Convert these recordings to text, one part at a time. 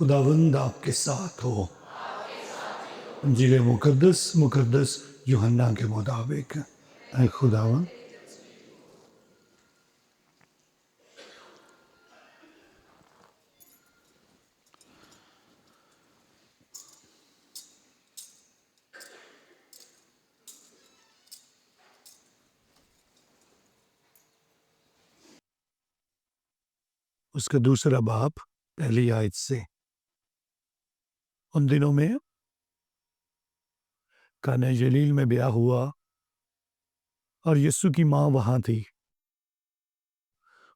خداوند آپ کے ساتھ ہو۔ انجیل مقدس یوحنا کے مطابق۔ اے خداوند، اس کا دوسرا باب پہلی آیت سے۔ ان دنوں میں کانہ جلیل میں بیاہ ہوا اور یسوع کی ماں وہاں تھی،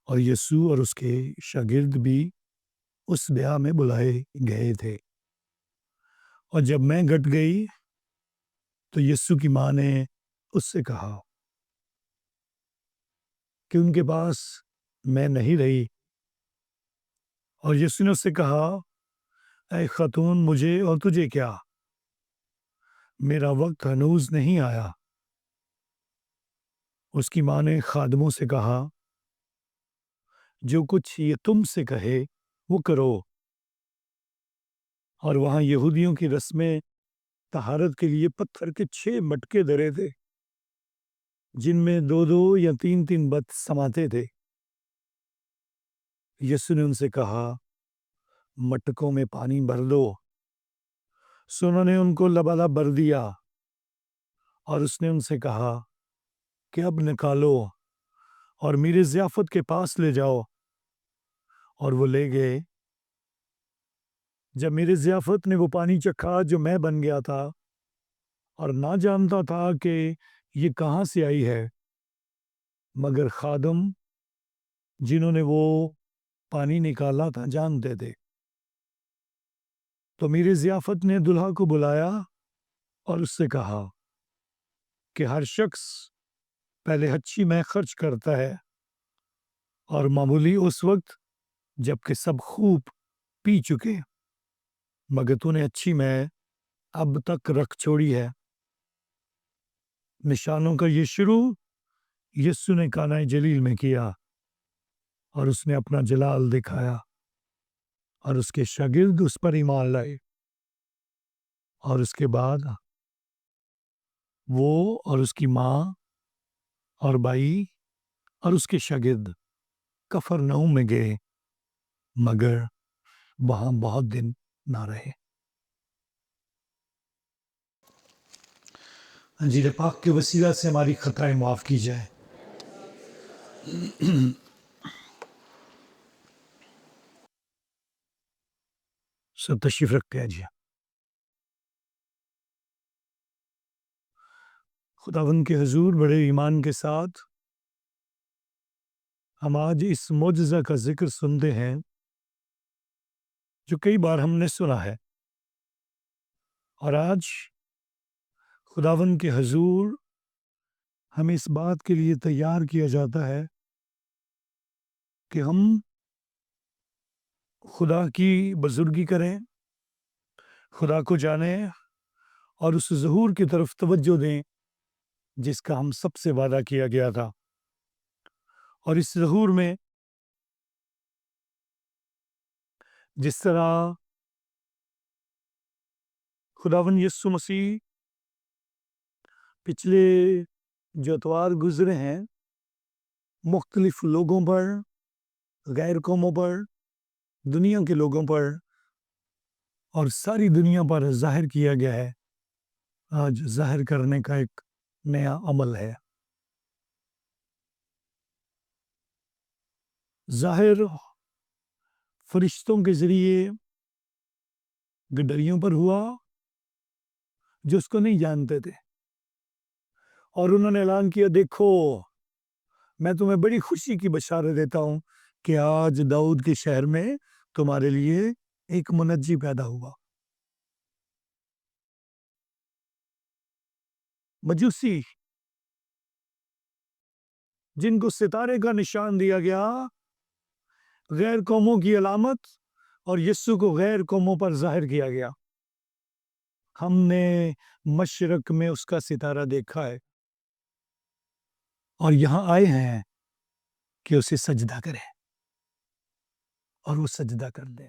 اور یسوع اور اس کے شاگرد بھی اس بیاہ میں بلائے گئے تھے۔ اور جب میں گٹ گئی تو یسوع کی ماں نے اس سے کہا کہ ان کے پاس میں نہیں رہی، اور یسوع نے اس سے کہا، اے خاتون، مجھے اور تجھے کیا؟ میرا وقت ہنوز نہیں آیا۔ اس کی ماں نے خادموں سے کہا، جو کچھ یہ تم سے کہے وہ کرو۔ اور وہاں یہودیوں کی رسمیں طہارت کے لیے پتھر کے 6 مٹکے دھرے تھے، جن میں 2 یا 3 بت سماتے تھے۔ یسوع نے ان سے کہا، مٹکوں میں پانی بھر دو۔ سو انہوں نے ان کو لبالب بھر دیا، اور اس نے ان سے کہا کہ اب نکالو اور میرے ضیافت کے پاس لے جاؤ۔ اور وہ لے گئے۔ جب میرے ضیافت نے وہ پانی چکھا جو میں بن گیا تھا، اور نہ جانتا تھا کہ یہ کہاں سے آئی ہے، مگر خادم جنہوں نے وہ پانی نکالا تھا جانتے تھے، تو میرے ضیافت نے دلہا کو بلایا اور اس سے کہا کہ ہر شخص پہلے اچھی مے خرچ کرتا ہے، اور معمولی اس وقت جب کہ سب خوب پی چکے، مگر تو نے اچھی مے اب تک رکھ چھوڑی ہے۔ نشانوں کا یہ شروع یسوع نے کانہ جلیل میں کیا، اور اس نے اپنا جلال دکھایا، اور اس کے شاگرد اس پر ایمان لائے۔ اور اس کے بعد وہ اور اس کی ماں اور بھائی اور اس کے شاگرد کفرنہوم میں گئے، مگر وہاں بہت دن نہ رہے۔ انجیل پاک کے وسیلہ سے ہماری خطائیں معاف کی جائیں۔ سب تشریف رکھتے ہیں جی۔ خداوند کے حضور بڑے ایمان کے ساتھ ہم آج اس معجزہ کا ذکر سنتے ہیں جو کئی بار ہم نے سنا ہے، اور آج خداوند کے حضور ہمیں اس بات کے لیے تیار کیا جاتا ہے کہ ہم خدا کی بزرگی کریں، خدا کو جانیں، اور اس ظہور کی طرف توجہ دیں جس کا ہم سب سے وعدہ کیا گیا تھا۔ اور اس ظہور میں جس طرح خداوند یسوع مسیح پچھلے جو اتوار گزرے ہیں مختلف لوگوں پر، غیر قوموں پر، دنیا کے لوگوں پر اور ساری دنیا پر ظاہر کیا گیا ہے، آج ظاہر کرنے کا ایک نیا عمل ہے۔ ظاہر فرشتوں کے ذریعے گڈریوں پر ہوا جو اس کو نہیں جانتے تھے، اور انہوں نے اعلان کیا، دیکھو میں تمہیں بڑی خوشی کی بشارت دیتا ہوں کہ آج داؤد کے شہر میں تمہارے لیے ایک منجی پیدا ہوا۔ مجوسی جن کو ستارے کا نشان دیا گیا، غیر قوموں کی علامت، اور یسوع کو غیر قوموں پر ظاہر کیا گیا، ہم نے مشرق میں اس کا ستارہ دیکھا ہے اور یہاں آئے ہیں کہ اسے سجدہ کریں، اور وہ سجدہ کر دیں۔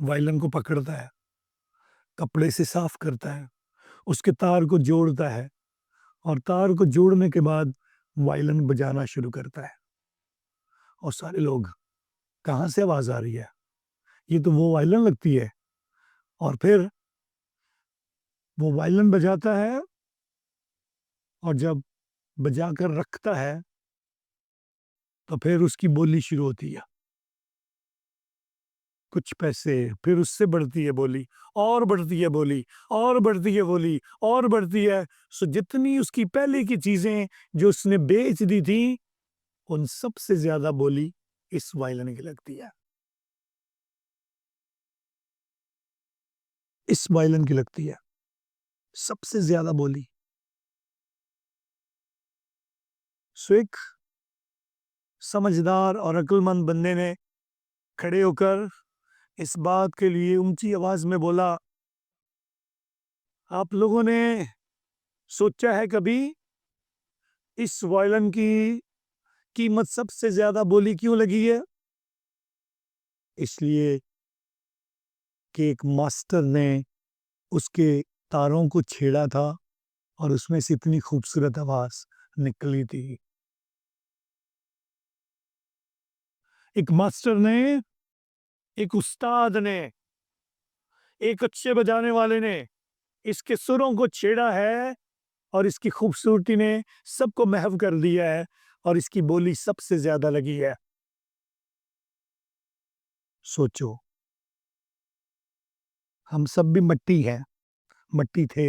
وائلن کو پکڑتا ہے، کپڑے سے صاف کرتا ہے، اس کے تار کو جوڑتا ہے، اور تار کو جوڑنے کے بعد وائلن بجانا شروع کرتا ہے، اور سارے لوگ کہاں سے آواز آ رہی ہے، یہ تو وہ وائلن لگتی ہے۔ اور پھر وہ وائلن بجاتا ہے، اور جب بجا کر رکھتا ہے تو پھر اس کی بولی شروع ہوتی ہے، کچھ پیسے، پھر اس سے بڑھتی ہے بولی، اور بڑھتی ہے بولی، اور بڑھتی ہے بولی، اور بڑھتی ہے۔ سو جتنی اس کی پہلے کی چیزیں جو اس نے بیچ دی تھی، ان سب سے زیادہ بولی اس وائلن کی لگتی ہے، اس وائلن کی لگتی ہے سب سے زیادہ بولی۔ سو ایک سمجھدار اور عقل مند بندے نے کھڑے ہو کر اس بات کے لیے اونچی آواز میں بولا، آپ لوگوں نے سوچا ہے کبھی اس وائلن کی قیمت سب سے زیادہ بولی کیوں لگی ہے؟ اس لیے کہ ایک ماسٹر نے اس کے تاروں کو چھیڑا تھا اور اس میں سے اتنی خوبصورت آواز نکلی تھی۔ ایک ماسٹر نے، ایک استاد نے، ایک اچھے بجانے والے نے اس کے سروں کو چھیڑا ہے، اور اس کی خوبصورتی نے سب کو محو کر دیا ہے، اور اس کی بولی سب سے زیادہ لگی ہے۔ سوچو، ہم سب بھی مٹی ہیں، مٹی تھے،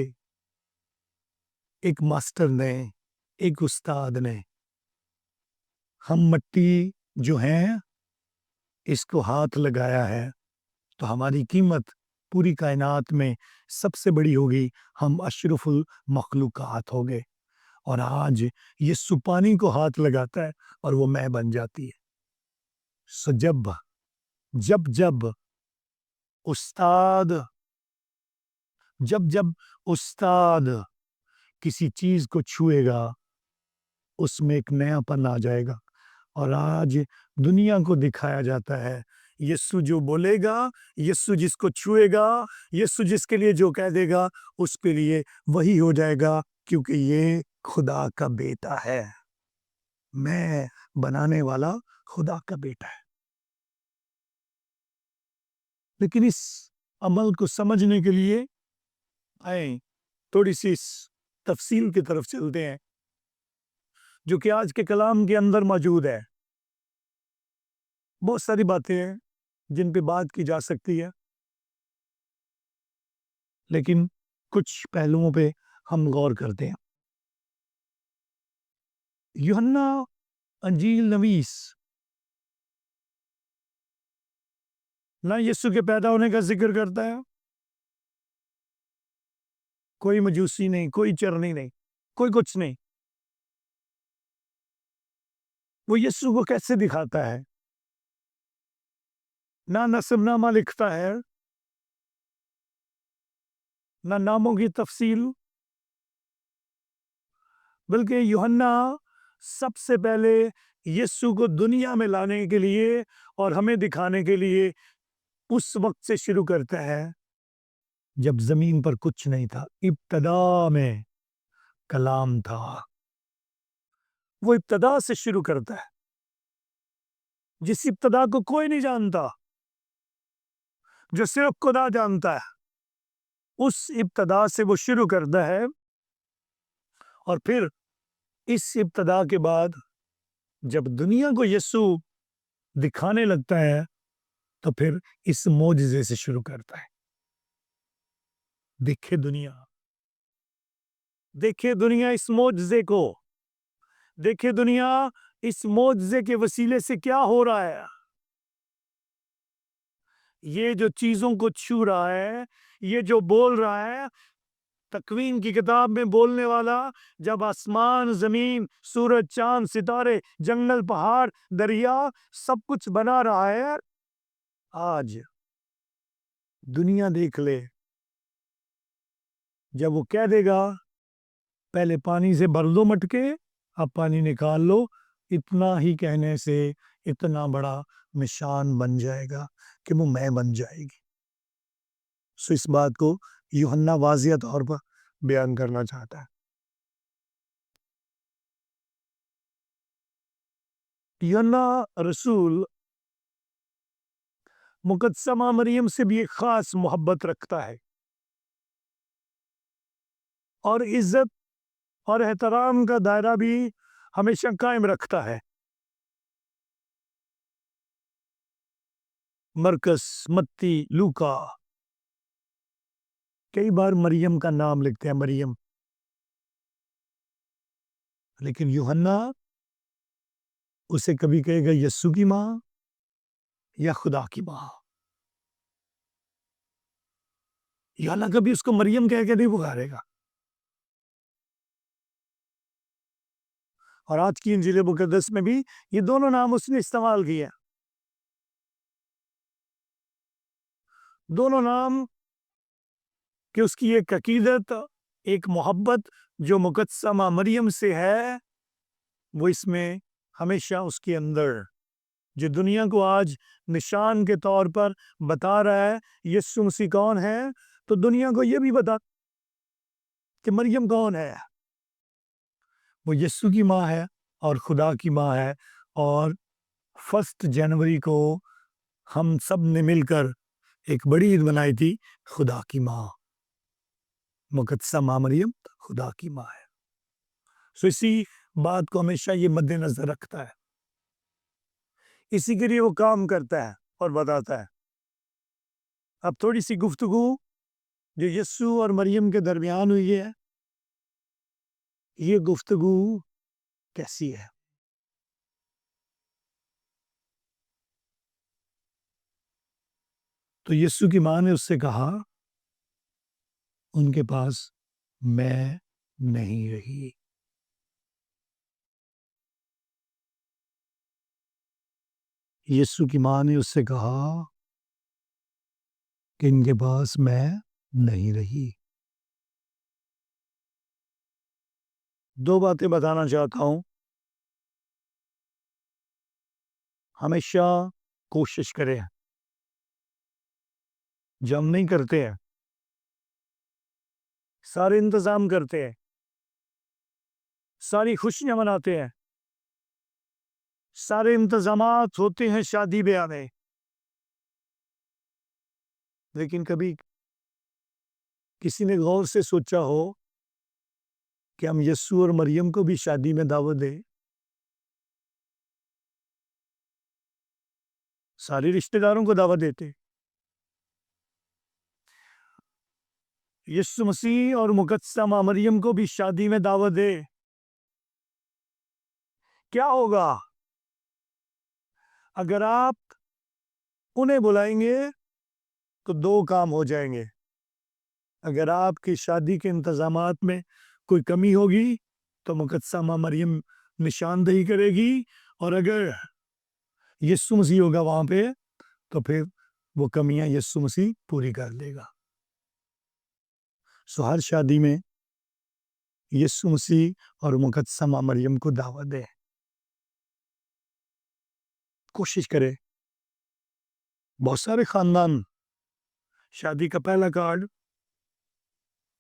ایک ماسٹر نے، ایک استاد نے، ہم مٹی جو ہیں اس کو ہاتھ لگایا ہے تو ہماری قیمت پوری کائنات میں سب سے بڑی ہوگی، ہم اشرف المخلوقات ہو گئے۔ اور آج یہ سپانی کو ہاتھ لگاتا ہے اور وہ میں بن جاتی ہے۔ سو جب جب جب استاد جب جب استاد کسی چیز کو چھوئے گا، اس میں ایک نیا پن آ جائے گا، اور آج دنیا کو دکھایا جاتا ہے، یسو جو بولے گا، یسو جس کو چھوئے گا، یسو جس کے لیے جو کہہ دے گا، اس کے لیے وہی ہو جائے گا، کیونکہ یہ خدا کا بیٹا ہے، میں بنانے والا خدا کا بیٹا ہے۔ لیکن اس عمل کو سمجھنے کے لیے آئیں تھوڑی سی اس تفصیل کی طرف چلتے ہیں، جو کہ آج کے کلام کے اندر موجود ہے۔ بہت ساری باتیں ہیں جن پہ بات کی جا سکتی ہے، لیکن کچھ پہلوؤں پہ ہم غور کرتے ہیں۔ یوحنا انجیل نویس نہ یسوع کے پیدا ہونے کا ذکر کرتا ہے، کوئی مجوسی نہیں، کوئی چرنی نہیں، کوئی کچھ نہیں۔ وہ یسوع کو کیسے دکھاتا ہے؟ نہ نسب نامہ لکھتا ہے، نہ ناموں کی تفصیل، بلکہ یوحنا سب سے پہلے یسوع کو دنیا میں لانے کے لیے اور ہمیں دکھانے کے لیے اس وقت سے شروع کرتا ہے جب زمین پر کچھ نہیں تھا، ابتدا میں کلام تھا۔ وہ ابتدا سے شروع کرتا ہے، جس ابتدا کو کوئی نہیں جانتا، جو صرف خدا جانتا ہے، اس ابتدا سے وہ شروع کرتا ہے، اور پھر اس ابتدا کے بعد جب دنیا کو یسوع دکھانے لگتا ہے تو پھر اس معجزے سے شروع کرتا ہے۔ دیکھے دنیا اس معجزے کو، دیکھے دنیا اس معجزے کے وسیلے سے کیا ہو رہا ہے۔ یہ جو چیزوں کو چھو رہا ہے، یہ جو بول رہا ہے، تکوین کی کتاب میں بولنے والا جب آسمان، زمین، سورج، چاند، ستارے، جنگل، پہاڑ، دریا سب کچھ بنا رہا ہے، آج دنیا دیکھ لے، جب وہ کہہ دے گا پہلے پانی سے بھر دو مٹکے، اب پانی نکال لو، اتنا ہی کہنے سے اتنا بڑا نشان بن جائے گا کہ وہ میں بن جائے گی۔ سو اس بات کو یوحنا واضح طور پر بیان کرنا چاہتا ہے. یوحنا رسول مقدسہ ماں مریم سے بھی ایک خاص محبت رکھتا ہے اور عزت اور احترام کا دائرہ بھی ہمیشہ قائم رکھتا ہے. مرکس، متی، لوکا کئی بار مریم کا نام لکھتے ہیں، مریم، لیکن یوحنا اسے کبھی کہے گا یسوع کی ماں یا خدا کی ماں. یوحنا کبھی اس کو مریم کہہ کے نہیں پکارے گا. اور آج کی انجیل مقدس میں بھی یہ دونوں نام اس نے استعمال کیے. دونوں نام کہ اس کی ایک عقیدت، ایک محبت جو مقدسہ ماں مریم سے ہے، وہ اس میں ہمیشہ اس کے اندر جو دنیا کو آج نشان کے طور پر بتا رہا ہے یسوع مسیح کون ہے، تو دنیا کو یہ بھی بتا کہ مریم کون ہے. وہ یسوع کی ماں ہے اور خدا کی ماں ہے. اور 1 جنوری کو ہم سب نے مل کر ایک بڑی عید منائی تھی، خدا کی ماں. مقدسہ ماں مریم خدا کی ماں ہے. سو اسی بات کو ہمیشہ یہ مد نظر رکھتا ہے، اسی کے لیے وہ کام کرتا ہے اور بتاتا ہے. اب تھوڑی سی گفتگو جو یسوع اور مریم کے درمیان ہوئی ہے، یہ گفتگو کیسی ہے؟ تو یسوع کی ماں نے اس سے کہا ان کے پاس میں نہیں رہی. یسوع کی ماں نے اس سے کہا کہ ان کے پاس میں نہیں رہی. دو باتیں بتانا چاہتا ہوں. ہمیشہ کوشش کریں، جو ہم نہیں کرتے ہیں، سارے انتظام کرتے ہیں، ساری خوشیاں مناتے ہیں، سارے انتظامات ہوتے ہیں شادی بیاہ میں، لیکن کبھی کسی نے غور سے سوچا ہو کہ ہم یسوع اور مریم کو بھی شادی میں دعوت دیں؟ سارے رشتہ داروں کو دعوت دیتے. یسوع مسیح اور مقدسہ ماں مریم کو بھی شادی میں دعوت دے. کیا ہوگا اگر آپ انہیں بلائیں گے؟ تو دو کام ہو جائیں گے. اگر آپ کی شادی کے انتظامات میں کوئی کمی ہوگی تو مقدسہ ماں مریم نشاندہی کرے گی، اور اگر یسوع مسیح ہوگا وہاں پہ تو پھر وہ کمیاں یسوع مسیح پوری کر دے گا. سو ہر شادی میں یسوع مسیح اور مقدسہ ماں مریم کو دعوت دے. کوشش کرے. بہت سارے خاندان شادی کا پہلا کارڈ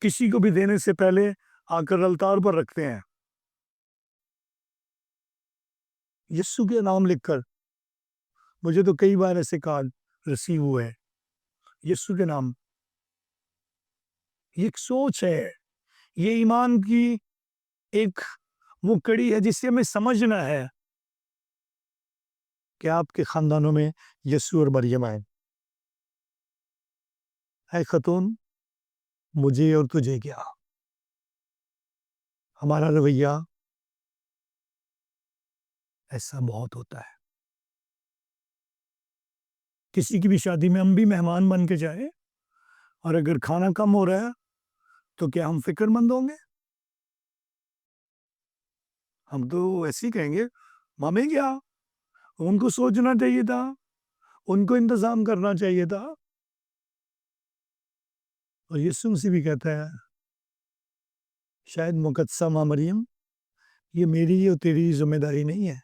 کسی کو بھی دینے سے پہلے آ کر التار پر رکھتے ہیں یسوع کے نام لکھ کر. مجھے تو کئی بار ایسے کارڈ ریسیو ہوئے یسوع کے نام. یہ ایک سوچ ہے، یہ ایمان کی ایک وہ کڑی ہے جسے ہمیں سمجھنا ہے کہ آپ کے خاندانوں میں یسوع اور مریم آئے. اے خاتون، مجھے اور تجھے کیا، ہمارا رویہ ایسا بہت ہوتا ہے. کسی کی بھی شادی میں ہم بھی مہمان بن کے جائیں، اور اگر کھانا کم ہو رہا ہے تو کیا ہم فکر مند ہوں گے؟ ہم تو ایسے ہی کہیں گے مامے کیا، ان کو سوچنا چاہیے تھا، ان کو انتظام کرنا چاہیے تھا. اور یسوع مسیح بھی کہتا ہے شاید مقدسہ ماں مریم یہ میری اور تیری ذمہ داری نہیں ہے.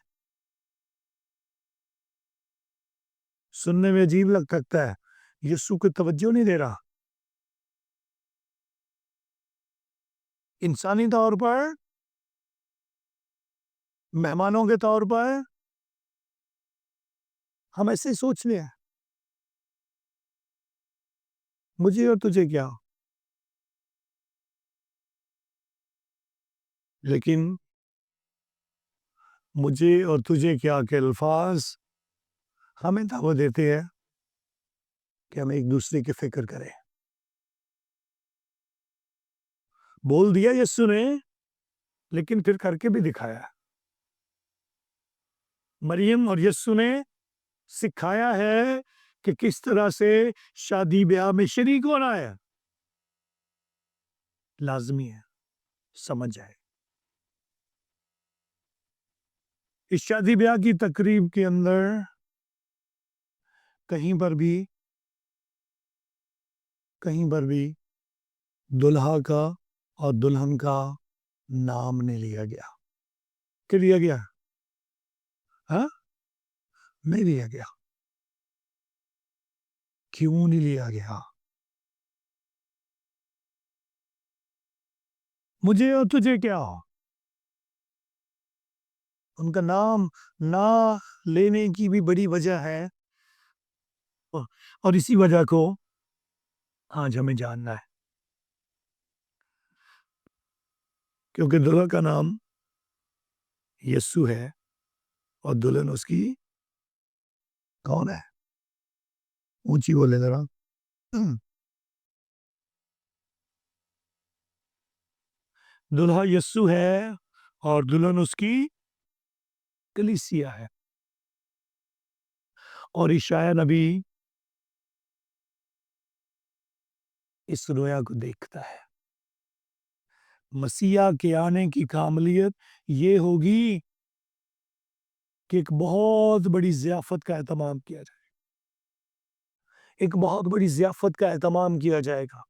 سننے میں عجیب لگ سکتا ہے، یسوع کو توجہ نہیں دے رہا. انسانی طور پر، مہمانوں کے طور پر ہم ایسے ہی سوچ لیں مجھے اور تجھے کیا، لیکن مجھے اور تجھے کیا کے الفاظ ہمیں دعوت دیتے ہیں کہ ہم ایک دوسرے کی فکر کریں. بول دیا یسوع نے، لیکن پھر کر کے بھی دکھایا. مریم اور یسوع نے سکھایا ہے کہ کس طرح سے شادی بیاہ میں شریک ہونا ہے. لازمی ہے سمجھ جائے. اس شادی بیاہ کی تقریب کے اندر کہیں پر بھی دلہا کا اور دلہن کا نام نہیں لیا گیا. کہ لیا گیا؟ ہاں نہیں لیا گیا. کیوں نہیں لیا گیا؟ مجھے اور تجھے کیا؟ ان کا نام نہ لینے کی بھی بڑی وجہ ہے، اور اسی وجہ کو آج ہمیں جاننا ہے. کیونکہ دلہا کا نام یسوع ہے اور دلہن اس کی کون ہے؟ اونچی بولے ذرا. دلہا یسوع ہے اور دلہن اس کی کلیسیا ہے. اور اشعیا نبی اس رویا کو دیکھتا ہے. مسیح کے آنے کی کاملیت یہ ہوگی کہ ایک بہت بڑی ضیافت کا اہتمام کیا جائے. ایک بہت بڑی ضیافت کا اہتمام کیا جائے گا.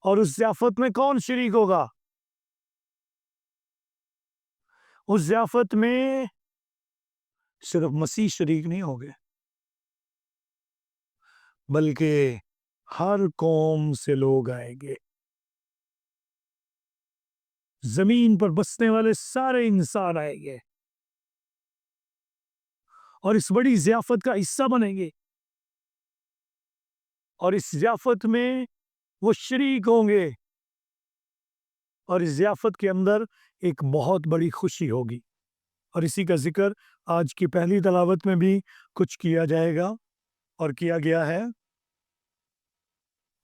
اور اس ضیافت میں کون شریک ہوگا؟ اس ضیافت میں صرف مسیح شریک نہیں ہوگے، بلکہ ہر قوم سے لوگ آئیں گے. زمین پر بسنے والے سارے انسان آئیں گے اور اس بڑی ضیافت کا حصہ بنیں گے. اور اس ضیافت میں وہ شریک ہوں گے. اور اس ضیافت کے اندر ایک بہت بڑی خوشی ہوگی. اور اسی کا ذکر آج کی پہلی تلاوت میں بھی کچھ کیا جائے گا اور کیا گیا ہے.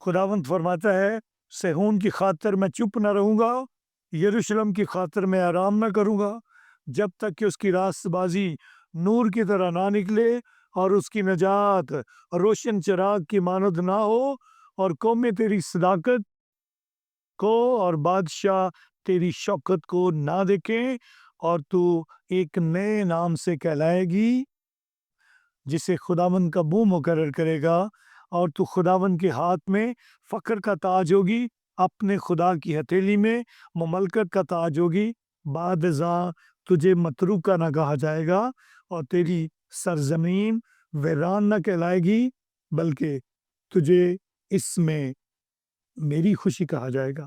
خداوند فرماتا ہے صہیون کی خاطر میں چپ نہ رہوں گا، یروشلم کی خاطر میں آرام نہ کروں گا، جب تک کہ اس کی راست بازی نور کی طرح نہ نکلے اور اس کی نجات روشن چراغ کی مانند نہ ہو، اور قومیں تیری صداقت کو اور بادشاہ تیری شوکت کو نہ دیکھیں. اور تو ایک نئے نام سے کہلائے گی جسے خداوند کا منہ مقرر کرے گا، اور تو خداوند کے ہاتھ میں فخر کا تاج ہوگی، اپنے خدا کی ہتھیلی میں مملکت کا تاج ہوگی. بعد ازاں تجھے متروکہ نہ کہا جائے گا، اور تیری سرزمین ویران نہ کہلائے گی، بلکہ تجھے اس میں میری خوشی کہا جائے گا.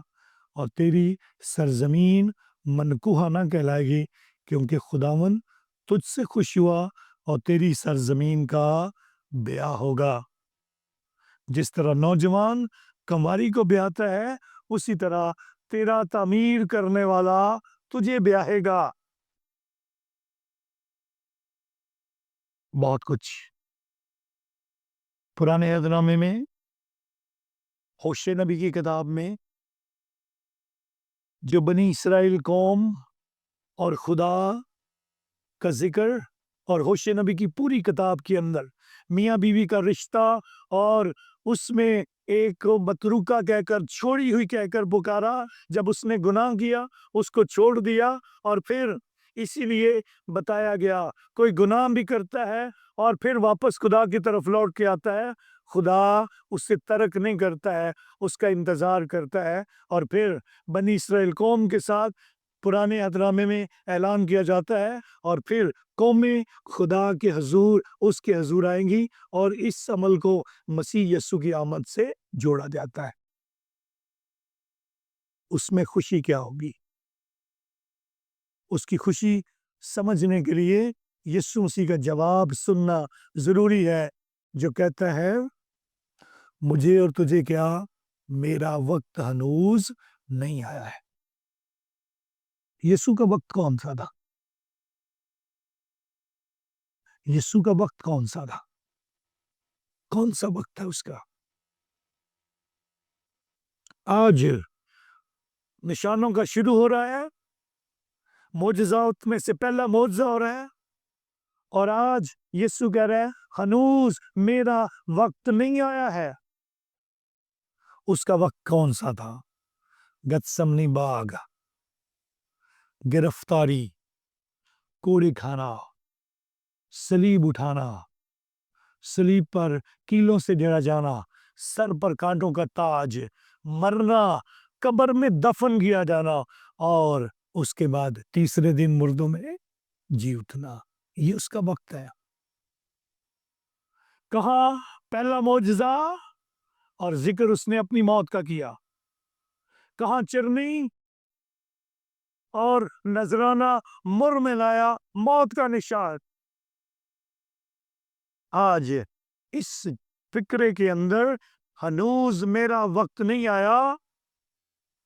اور تیری سرزمین منکوہہ نہ کہلائے گی، کیونکہ خداوند تجھ سے خوش ہوا اور تیری سرزمین کا بیاہ ہوگا. جس طرح نوجوان کنواری کو بیاہتا ہے، اسی طرح تیرا تعمیر کرنے والا تجھے بیاہے گا. بہت کچھ پرانے عہد نامے میں ہوشے نبی کی کتاب میں جو بنی اسرائیل قوم اور خدا کا ذکر، اور ہوشے نبی کی پوری کتاب کے اندر میاں بیوی کا رشتہ، اور اس میں ایک متروکہ کہہ کر، چھوڑی ہوئی کہہ کر پکارا جب اس نے گناہ کیا، اس کو چھوڑ دیا. اور پھر اسی لیے بتایا گیا کوئی گناہ بھی کرتا ہے اور پھر واپس خدا کی طرف لوٹ کے آتا ہے، خدا اس سے ترک نہیں کرتا ہے، اس کا انتظار کرتا ہے. اور پھر بنی اسرائیل قوم کے ساتھ پرانے عہد نامے میں اعلان کیا جاتا ہے، اور پھر قومیں خدا کے حضور، اس کے حضور آئیں گی، اور اس عمل کو مسیح یسوع کی آمد سے جوڑا جاتا ہے. اس میں خوشی کیا ہوگی؟ اس کی خوشی سمجھنے کے لیے یسوع مسیح کا جواب سننا ضروری ہے، جو کہتا ہے مجھے اور تجھے کیا، میرا وقت ہنوز نہیں آیا ہے۔ یسوع کا وقت کون سا تھا؟ یسوع کا وقت کون سا تھا؟ کون سا وقت ہے اس کا؟ آج نشانوں کا شروع ہو رہا ہے، معجزات میں سے پہلا معجزہ ہو رہا ہے، اور آج یسوع کہہ رہا ہے ہنوز میرا وقت نہیں آیا ہے۔ اس کا وقت کون سا تھا؟ گتسمنی باغ، گرفتاری، کوڑے کھانا، صلیب اٹھانا، صلیب پر کیلوں سے جڑا جانا، سر پر کانٹوں کا تاج، مرنا، قبر میں دفن کیا جانا، اور اس کے بعد تیسرے دن مردوں میں جی اٹھنا۔ یہ اس کا وقت ہے۔ کہاں پہلا معجزہ اور ذکر اس نے اپنی موت کا کیا؟ کہاں چرنی اور نذرانہ مر میں لایا، موت کا نشان۔ آج اس فکرے کے اندر ہنوز میرا وقت نہیں آیا،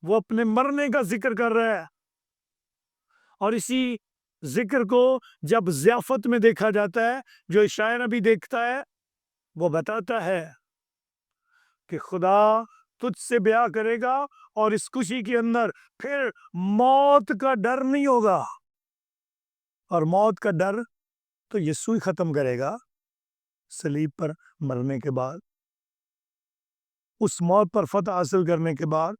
وہ اپنے مرنے کا ذکر کر رہا ہے، اور اسی ذکر کو جب ضیافت میں دیکھا جاتا ہے، جو عیسائی نبی دیکھتا ہے، وہ بتاتا ہے کہ خدا تجھ سے بیاہ کرے گا، اور اس خوشی کے اندر پھر موت کا ڈر نہیں ہوگا، اور موت کا ڈر تو یسوع ہی ختم کرے گا صلیب پر مرنے کے بعد۔ اس موت پر فتح حاصل کرنے کے بعد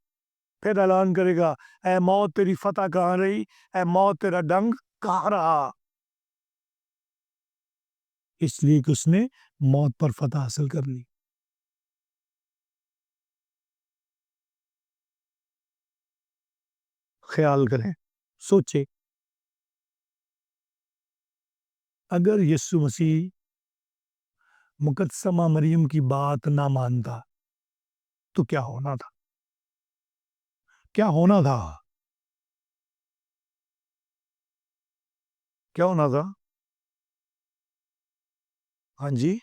پھر اعلان کرے گا، اے موت تیری فتح کہاں رہی، اے موت تیرا ڈنگ کہاں رہا؟ اس لیے کہ اس نے موت پر فتح حاصل کر لی۔ خیال کریں، سوچے، اگر یسوع مسیح مقدسہ مریم کی بات نہ مانتا تو کیا ہونا تھا؟ کیا ہونا تھا؟ کیا ہونا تھا؟ ہاں جی،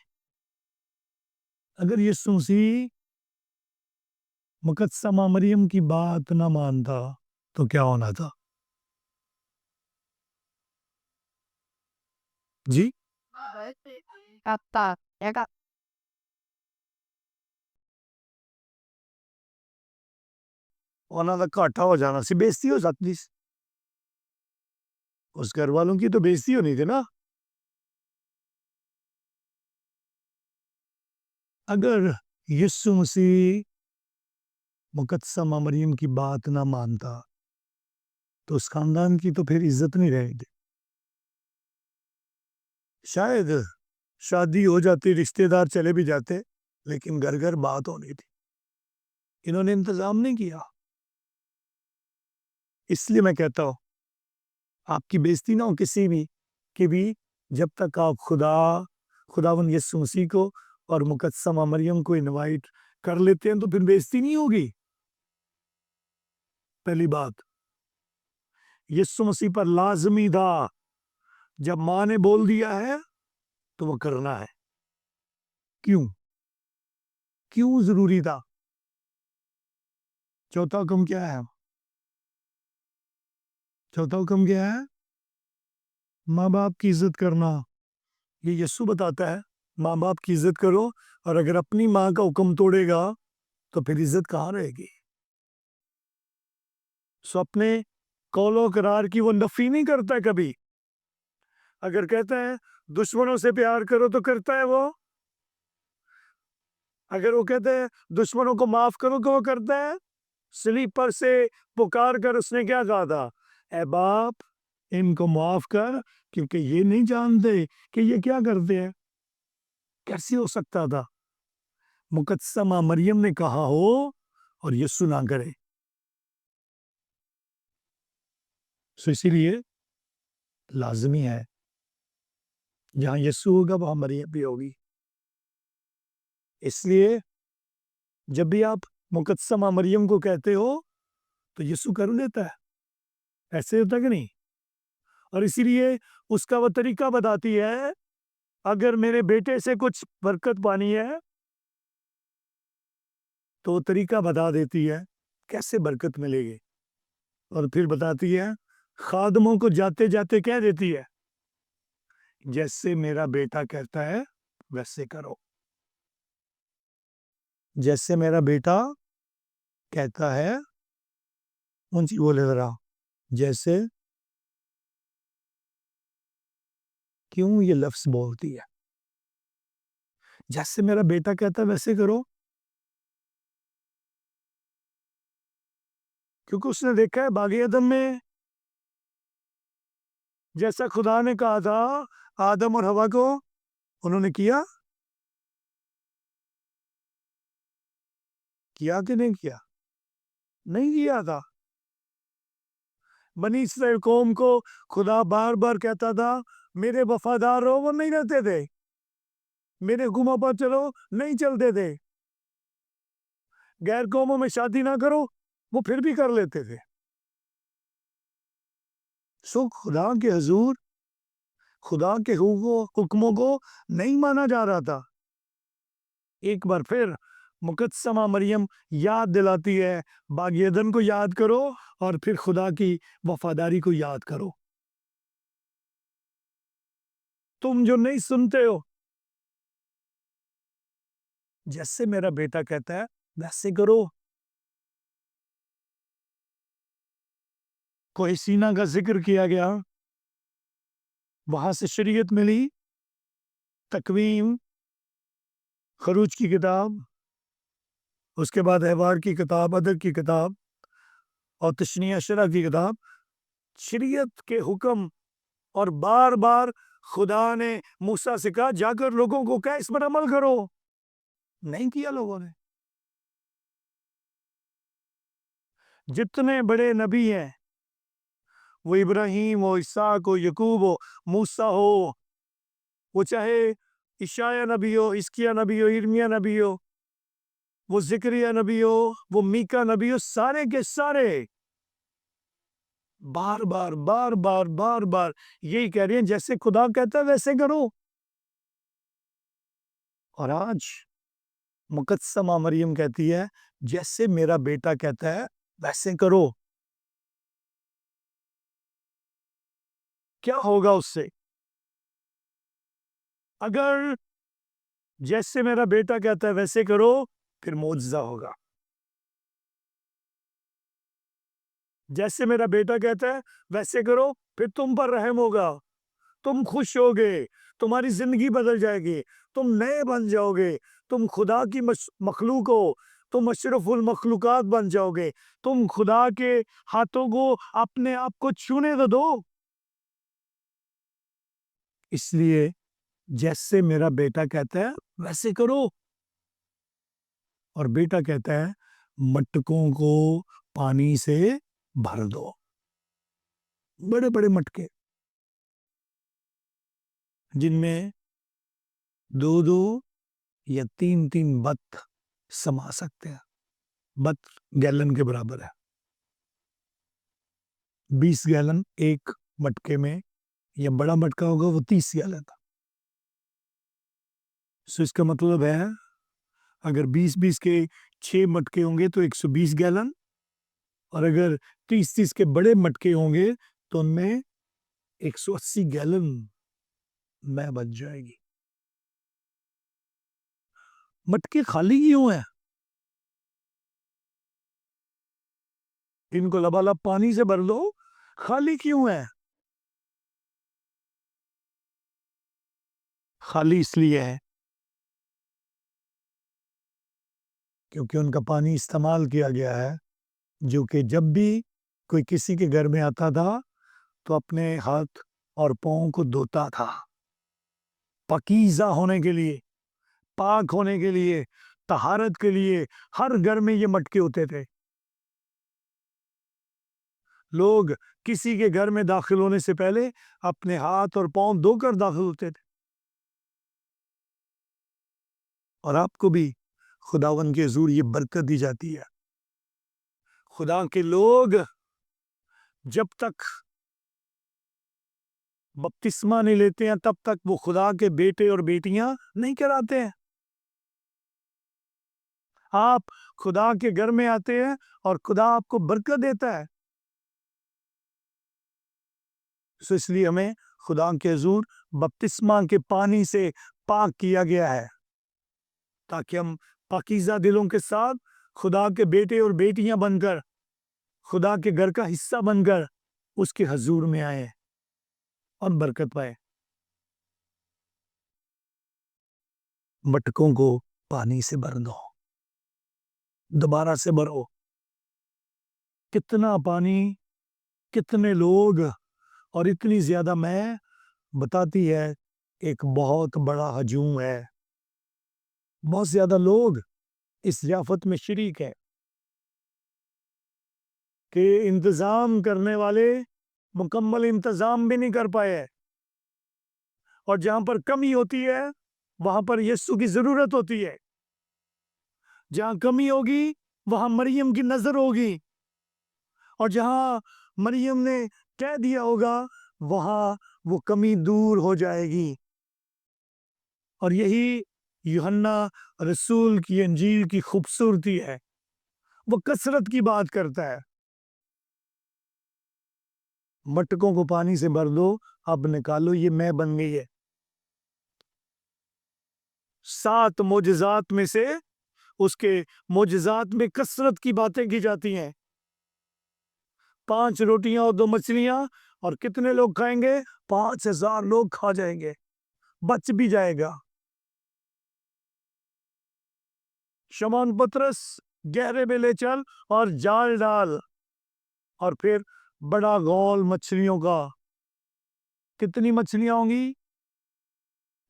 اگر یسوع مسیح مقدسہ مریم کی بات نہ مانتا تو کیا ہونا تھا؟ جی، ہونا تھا کاٹا ہو جانا سی، بےزتی ہو جاتی، اس گھر والوں کی تو بےزتی ہونی تھی نا۔ اگر یسوع مسیح مقدسہ مریم کی بات نہ مانتا تو اس خاندان کی تو پھر عزت نہیں رہے گی۔ شاید شادی ہو جاتی، رشتہ دار چلے بھی جاتے، لیکن گھر گھر بات ہونی تھی۔ انہوں نے انتظام نہیں کیا۔ اس لیے میں کہتا ہوں آپ کی بےزتی نہ ہو کسی بھی کہ بھی، جب تک آپ خداوند یسوع مسیح کو اور مقدسہ مریم کو انوائٹ کر لیتے ہیں تو پھر بےزتی نہیں ہوگی۔ پہلی بات، یسوع مسیح پر لازمی تھا، جب ماں نے بول دیا ہے تو وہ کرنا ہے۔ کیوں ضروری تھا؟ چوتھا حکم کیا ہے؟ چوتھا حکم کیا ہے؟ ماں باپ کی عزت کرنا۔ یہ یسوع بتاتا ہے ماں باپ کی عزت کرو، اور اگر اپنی ماں کا حکم توڑے گا تو پھر عزت کہاں رہے گی؟ سو اپنے قول و قرار کی وہ نفی نہیں کرتا کبھی۔ اگر کہتا ہے دشمنوں سے پیار کرو تو کرتا ہے وہ۔ اگر وہ کہتے ہیں دشمنوں کو معاف کرو تو وہ کرتا ہے۔ صلیب پر سے پکار کر اس نے کیا کہا تھا؟ اے باپ ان کو معاف کر، کیونکہ یہ نہیں جانتے کہ یہ کیا کرتے ہیں۔ کیسے ہو سکتا تھا مقدسہ مریم نے کہا ہو اور یسوع نہ کرے؟ سو اسی لیے لازمی ہے جہاں یسوع ہوگا وہاں مریم بھی ہوگی۔ اس لیے جب بھی آپ مقدسہ مریم کو کہتے ہو تو یسوع کر لیتا ہے، ایسے ہوتا کہ نہیں؟ اور اسی لیے اس کا وہ طریقہ بتاتی ہے، اگر میرے بیٹے سے کچھ برکت پانی ہے تو وہ طریقہ بتا دیتی ہے کیسے برکت ملے گی، اور پھر بتاتی ہے خادموں کو جاتے جاتے کہہ دیتی ہے جیسے میرا بیٹا کہتا ہے ویسے کرو، جیسے میرا بیٹا کہتا ہے، اونچی بولے ذرا، جیسے، کیوں یہ لفظ بولتی ہے جیسے میرا بیٹا کہتا ہے ویسے کرو؟ کیونکہ اس نے دیکھا ہے باغ عدن میں جیسا خدا نے کہا تھا آدم اور حوا کو، انہوں نے کیا کہ نہیں کیا؟ نہیں کیا تھا۔ بنی اسرائیل قوم کو خدا بار بار کہتا تھا میرے وفادار رہو، وہ نہیں رہتے تھے، میرے حکموں پر چلو، نہیں چلتے تھے، غیر قوموں میں شادی نہ کرو، وہ پھر بھی کر لیتے تھے۔ سو خدا کے حضور خدا کے حکموں کو نہیں مانا جا رہا تھا۔ ایک بار پھر مقدسہ مریم یاد دلاتی ہے باغ عدن کو یاد کرو اور پھر خدا کی وفاداری کو یاد کرو۔ تم جو نہیں سنتے ہو، جیسے میرا بیٹا کہتا ہے ویسے کرو۔ کوئی سینہ کا ذکر کیا گیا، وہاں سے شریعت ملی، تکوین، خروج کی کتاب، اس کے بعد احبار کی کتاب، عدد کی کتاب اور تشریع اشرا کی کتاب، شریعت کے حکم، اور بار بار خدا نے موسیٰ سے کہا جا کر لوگوں کو کہہ اس پر عمل کرو، نہیں کیا لوگوں نے۔ جتنے بڑے نبی ہیں، وہ ابراہیم ہو، اسحاق ہو، یعقوب ہو، موسیٰ ہو، وہ چاہے اشعیاء نبی ہو، حزقیاہ نبی ہو، یرمیہ نبی ہو، وہ زکریا نبی ہو، وہ میکا نبی ہو، سارے کے سارے بار بار بار بار بار بار یہی کہہ رہے ہیں جیسے خدا کہتا ہے ویسے کرو۔ اور آج مقدسہ مریم کہتی ہے جیسے میرا بیٹا کہتا ہے ویسے کرو۔ کیا ہوگا اس سے؟ اگر جیسے میرا بیٹا کہتا ہے ویسے کرو، پھر معجزہ ہوگا۔ جیسے میرا بیٹا کہتا ہے ویسے کرو، پھر تم پر رحم ہوگا، تم خوش ہوگے، تمہاری زندگی بدل جائے گی، تم نئے بن جاؤ گے، تم خدا کی مخلوق ہو، تم اشرف المخلوقات بن جاؤ گے، تم خدا کے ہاتھوں کو اپنے آپ کو چھونے تو دو۔ اس لیے جیسے میرا بیٹا کہتا ہے ویسے کرو، اور بیٹا کہتا ہے مٹکوں کو پانی سے بھر دو، بڑے بڑے مٹکے جن میں 2 یا 3 بت سما سکتے ہیں۔ بت گیلن کے برابر ہے، 20 گیلن ایک مٹکے میں، یا بڑا مٹکا ہوگا وہ 30 گیلن تھا۔ سو اس کا مطلب ہے اگر 20 کے 6 مٹکے ہوں گے تو 120 گیلن، اور اگر 30 کے بڑے مٹکے ہوں گے تو ان میں 180 گیلن میں بچ جائے گی۔ مٹکے خالی کیوں ہیں؟ ان کو لبالب پانی سے بھر دو، خالی کیوں ہے؟ خالی اس لیے ہے کیونکہ ان کا پانی استعمال کیا گیا ہے، جو کہ جب بھی کوئی کسی کے گھر میں آتا تھا تو اپنے ہاتھ اور پاؤں کو دھوتا تھا، پاکیزہ ہونے کے لیے، پاک ہونے کے لیے، طہارت کے لیے۔ ہر گھر میں یہ مٹکے ہوتے تھے۔ لوگ کسی کے گھر میں داخل ہونے سے پہلے اپنے ہاتھ اور پاؤں دھو کر داخل ہوتے تھے۔ اور آپ کو بھی خداوند کے حضور یہ برکت دی جاتی ہے، خدا کے لوگ جب تک بپتسمہ نہیں لیتے ہیں تب تک وہ خدا کے بیٹے اور بیٹیاں نہیں کہلاتے ہیں. آپ خدا کے گھر میں آتے ہیں اور خدا آپ کو برکت دیتا ہے. تو اس لیے ہمیں خدا کے حضور بپتسمہ کے پانی سے پاک کیا گیا ہے تاکہ ہم پاکیزہ دلوں کے ساتھ خدا کے بیٹے اور بیٹیاں بن کر خدا کے گھر کا حصہ بن کر اس کے حضور میں آئے اور برکت پائے. مٹکوں کو پانی سے بھر دو, دوبارہ سے بھرو. کتنا پانی, کتنے لوگ اور اتنی زیادہ میں بتاتی ہے ایک بہت بڑا ہجوم ہے. بہت زیادہ لوگ اس ضیافت میں شریک ہے کہ انتظام کرنے والے مکمل انتظام بھی نہیں کر پائے, اور جہاں پر کمی ہوتی ہے وہاں پر یسوع کی ضرورت ہوتی ہے. جہاں کمی ہوگی وہاں مریم کی نظر ہوگی, اور جہاں مریم نے کہہ دیا ہوگا وہاں وہ کمی دور ہو جائے گی. اور یہی یوحنا رسول کی انجیل کی خوبصورتی ہے, وہ کثرت کی بات کرتا ہے. مٹکوں کو پانی سے بھر دو, اب نکالو, یہ میں بن گئی ہے. 7 معجزات میں سے اس کے معجزات میں کثرت کی باتیں کی جاتی ہیں. 5 روٹیاں اور 2 مچھلیاں, اور کتنے لوگ کھائیں گے؟ 5000 لوگ کھا جائیں گے, بچ بھی جائے گا. شمعون پترس گہرے میں لے چل اور جال ڈال, اور پھر بڑا گول مچھلیوں کا. کتنی مچھلیاں ہوں گی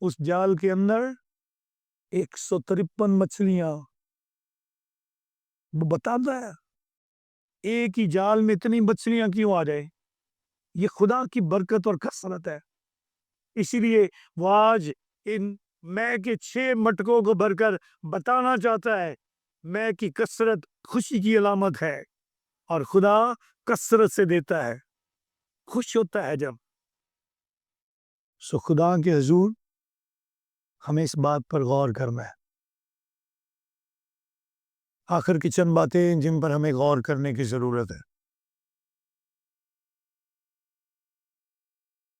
اس جال کے اندر؟ 153 مچھلیاں. وہ بتاتا ہے ایک ہی جال میں اتنی مچھلیاں کیوں آ جائے, یہ خدا کی برکت اور کثرت ہے. اسی لیے وہ آج ان میں کے 6 مٹکوں کو بھر کر بتانا چاہتا ہے میں کی کثرت خوشی کی علامت ہے, اور خدا کثرت سے دیتا ہے, خوش ہوتا ہے جب. سو خدا کے حضور ہمیں اس بات پر غور کرنا ہے. آخر کی چند باتیں جن پر ہمیں غور کرنے کی ضرورت ہے.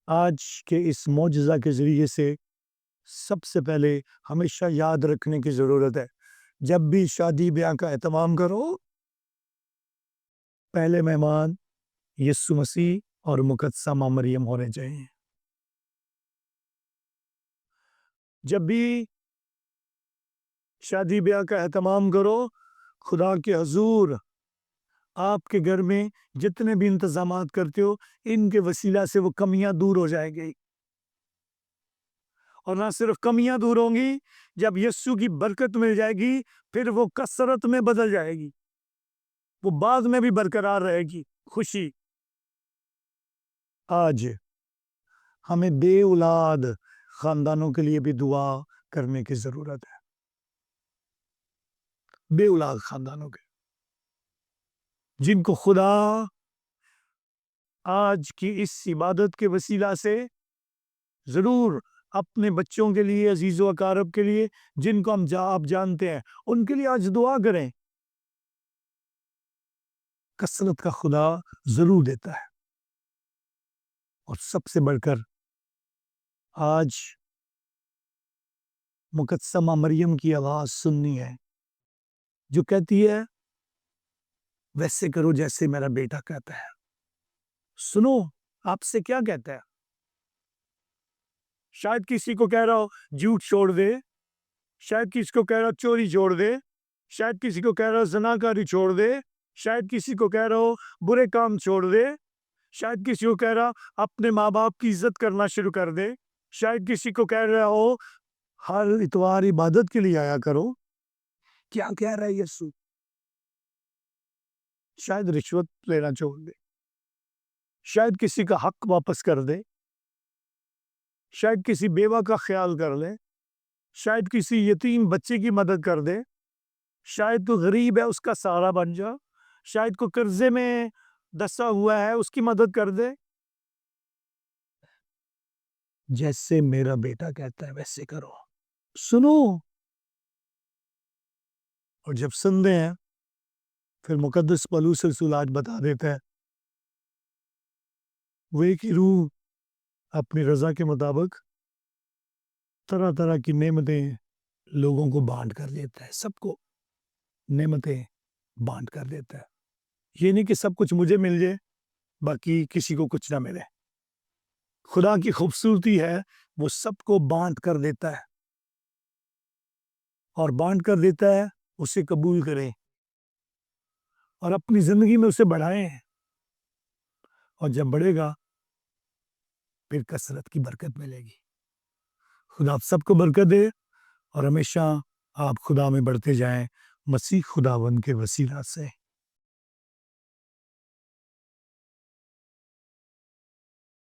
آج کے اس معجزہ کے ذریعے سے سب سے پہلے ہمیشہ یاد رکھنے کی ضرورت ہے, جب بھی شادی بیاہ کا اہتمام کرو, پہلے مہمان یسوع مسیح اور مقدسہ ماں مریم ہونے چاہیے. جب بھی شادی بیاہ کا اہتمام کرو, خدا کے حضور آپ کے گھر میں جتنے بھی انتظامات کرتے ہو ان کے وسیلہ سے وہ کمیاں دور ہو جائیں گی. اور نہ صرف کمیاں دور ہوں گی, جب یسوع کی برکت مل جائے گی پھر وہ کثرت میں بدل جائے گی, وہ بعد میں بھی برقرار رہے گی خوشی. آج ہمیں بے اولاد خاندانوں کے لیے بھی دعا کرنے کی ضرورت ہے. بے اولاد خاندانوں کے جن کو خدا آج کی اس عبادت کے وسیلہ سے ضرور اپنے بچوں کے لیے, عزیز و اقارب کے لیے, جن کو آپ جانتے ہیں, ان کے لیے آج دعا کریں. کثرت کا خدا ضرور دیتا ہے. اور سب سے بڑھ کر آج مقدسہ ماں مریم کی آواز سننی ہے جو کہتی ہے ویسے کرو جیسے میرا بیٹا کہتا ہے. سنو آپ سے کیا کہتا ہے. شاید کسی کو کہہ رہا ہو جھوٹ چھوڑ دے, شاید کسی کو کہہ رہا ہو چوری چھوڑ دے, شاید کسی کو کہہ رہا ہو زناکاری چھوڑ دے, شاید کسی کو کہہ رہا ہو برے کام چھوڑ دے, شاید کسی کو کہہ رہا اپنے ماں باپ کی عزت کرنا شروع کر دے, شاید کسی کو کہہ رہا ہو ہر اتوار عبادت کے لیے آیا کرو. کیا کہہ رہا ہے یسوع؟ شاید رشوت لینا چھوڑ دے, شاید کسی کا حق واپس کر دے, شاید کسی بیوہ کا خیال کر لے, شاید کسی یتیم بچے کی مدد کر دے, شاید تو غریب ہے اس کا سہارا بن جا, شاید کوئی قرضے میں دسا ہوا ہے، اس کی مدد کر دے۔ جیسے میرا بیٹا کہتا ہے ویسے کرو، سنو، اور جب سنتے ہیں پھر مقدس پولس رسول آج بتا دیتا ہے وہ ایک ہی روح اپنی رضا کے مطابق طرح طرح کی نعمتیں لوگوں کو بانٹ کر دیتا ہے، سب کو نعمتیں بانٹ کر دیتا ہے۔ یہ نہیں کہ سب کچھ مجھے مل جائے باقی کسی کو کچھ نہ ملے۔ خدا کی خوبصورتی ہے وہ سب کو بانٹ کر دیتا ہے، اور بانٹ کر دیتا ہے اسے قبول کریں اور اپنی زندگی میں اسے بڑھائیں، اور جب بڑھے گا پھر کثرت کی برکت ملے گی۔ خدا آپ سب کو برکت دے اور ہمیشہ آپ خدا میں بڑھتے جائیں، مسیح خداوند کے وسیلہ سے۔